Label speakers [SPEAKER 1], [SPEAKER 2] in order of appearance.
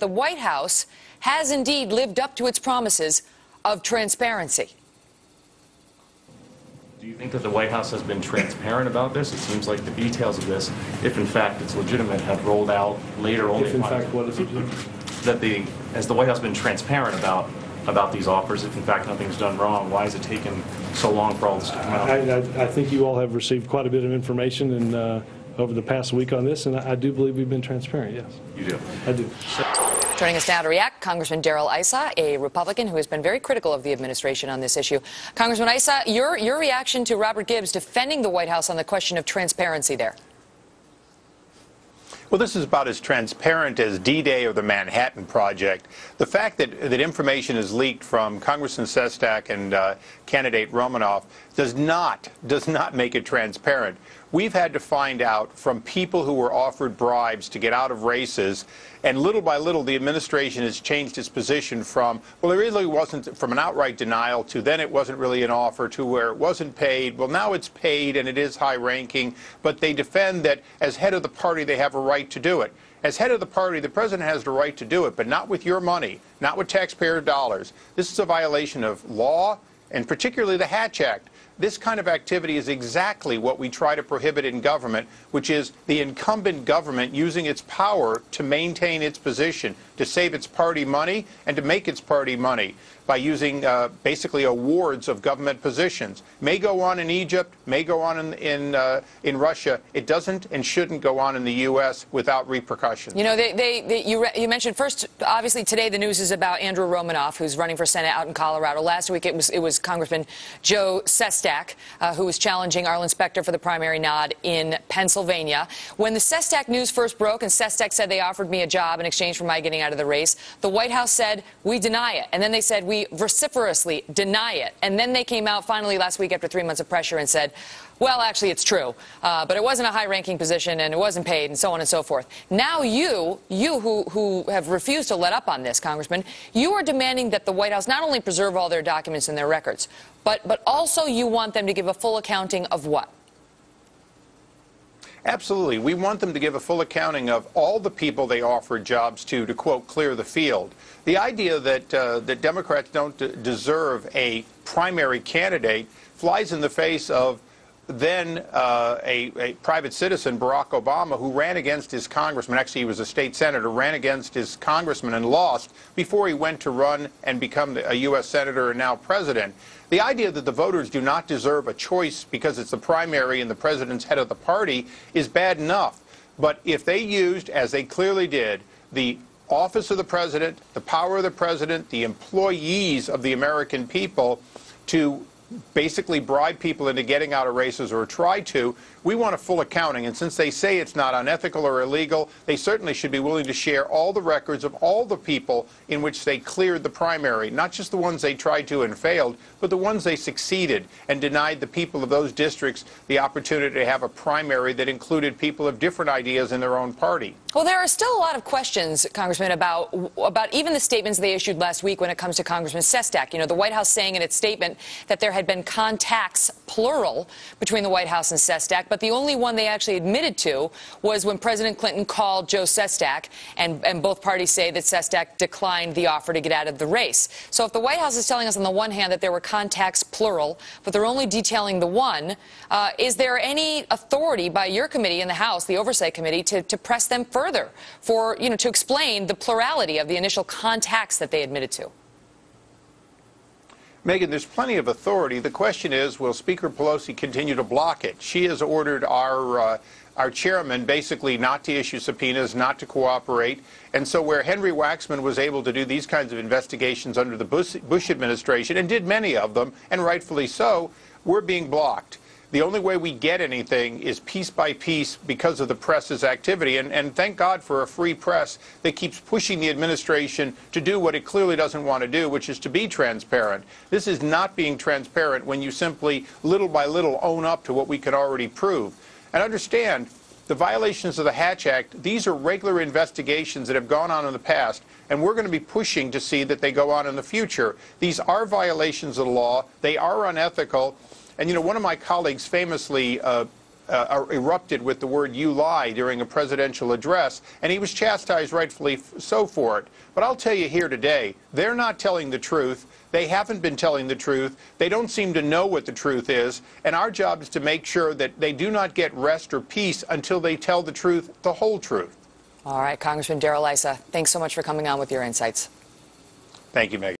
[SPEAKER 1] The White House has indeed lived up to its promises of transparency.
[SPEAKER 2] Do you think that the White House has been transparent about this? It seems like the details of this, if in fact it's legitimate, have rolled out later on.
[SPEAKER 3] If in fact what is legitimate?
[SPEAKER 2] That has the White House been transparent about these offers? If in fact nothing's done wrong, why has it taken so long for all this to come out?
[SPEAKER 3] I think you all have received quite a bit of information and over the past week on this, and I do believe we've been transparent, yes.
[SPEAKER 2] You do?
[SPEAKER 3] I do.
[SPEAKER 1] Joining us now to react, Congressman Darrell Issa, a Republican who has been very critical of the administration on this issue. Congressman Issa, your reaction to Robert Gibbs defending the White House on the question of transparency there.
[SPEAKER 4] Well, this is about as transparent as D-Day or the Manhattan Project. The fact that information is leaked from Congressman Sestak and candidate Romanoff does not make it transparent. We've had to find out from people who were offered bribes to get out of races, and little by little the administration has changed its position from, well, it really wasn't, from an outright denial to then it wasn't really an offer to where it wasn't paid. Well, now it's paid and it is high-ranking, but they defend that as head of the party they have a right to do it. As head of the party, the president has the right to do it, but not with your money, not with taxpayer dollars. This is a violation of law, and particularly the Hatch Act. This kind of activity is exactly what we try to prohibit in government, which is the incumbent government using its power to maintain its position, to save its party money, and to make its party money by using basically awards of government positions. May go on in Egypt, may go on in Russia. It doesn't and shouldn't go on in the U.S. without repercussions.
[SPEAKER 1] You know, you mentioned first, obviously today the news is about Andrew Romanoff, who's running for Senate out in Colorado. Last week it was Congressman Joe Sestak, who was challenging Arlen Specter for the primary nod in Pennsylvania. When the Sestak news first broke and Sestak said they offered me a job in exchange for my getting out of the race, the White House said, we deny it. And then they said, we vociferously deny it. And then they came out finally last week after 3 months of pressure and said, well, actually, it's true. But it wasn't a high-ranking position and it wasn't paid and so on and so forth. Now you who have refused to let up on this, Congressman, you are demanding that the White House not only preserve all their documents and their records, but also you want them to give a full accounting of what?
[SPEAKER 4] Absolutely. We want them to give a full accounting of all the people they offered jobs to quote, clear the field. The idea that that Democrats don't deserve a primary candidate flies in the face of then a private citizen, Barack Obama, who ran against his congressman. Actually, he was a state senator, ran against his congressman and lost before he went to run and become a U.S. senator and now president. The idea that the voters do not deserve a choice because it's the primary and the president's head of the party is bad enough. But if they used, as they clearly did, the office of the president, the power of the president, the employees of the American people to basically bribe people into getting out of races or try to, we want a full accounting. And since they say it's not unethical or illegal, they certainly should be willing to share all the records of all the people in which they cleared the primary, not just the ones they tried to and failed, but the ones they succeeded and denied the people of those districts the opportunity to have a primary that included people of different ideas in their own party.
[SPEAKER 1] Well, there are still a lot of questions, Congressman, about even the statements they issued last week when it comes to Congressman Sestak. You know, the White House saying in its statement that there had been contacts, plural, between the White House and Sestak, but the only one they actually admitted to was when President Clinton called Joe Sestak, and both parties say that Sestak declined the offer to get out of the race. So if the White House is telling us on the one hand that there were contacts, plural, but they're only detailing the one, is there any authority by your committee in the House, the Oversight Committee, to press them further for, you know, to explain the plurality of the initial contacts that they admitted to?
[SPEAKER 4] Megan, there's plenty of authority. The question is, will Speaker Pelosi continue to block it? She has ordered our chairman basically not to issue subpoenas, not to cooperate. And so where Henry Waxman was able to do these kinds of investigations under the Bush administration, and did many of them, and rightfully so, we're being blocked. The only way we get anything is piece by piece because of the press's activity. And thank God for a free press that keeps pushing the administration to do what it clearly doesn't want to do, which is to be transparent. This is not being transparent when you simply, little by little, own up to what we can already prove. And understand, the violations of the Hatch Act, these are regular investigations that have gone on in the past, and we're going to be pushing to see that they go on in the future. These are violations of the law. They are unethical. And, you know, one of my colleagues famously erupted with the word "you lie" during a presidential address, and he was chastised rightfully so for it. But I'll tell you here today, they're not telling the truth. They haven't been telling the truth. They don't seem to know what the truth is. And our job is to make sure that they do not get rest or peace until they tell the truth, the whole truth.
[SPEAKER 1] All right, Congressman Darrell Issa, thanks so much for coming on with your insights.
[SPEAKER 4] Thank you, Megan.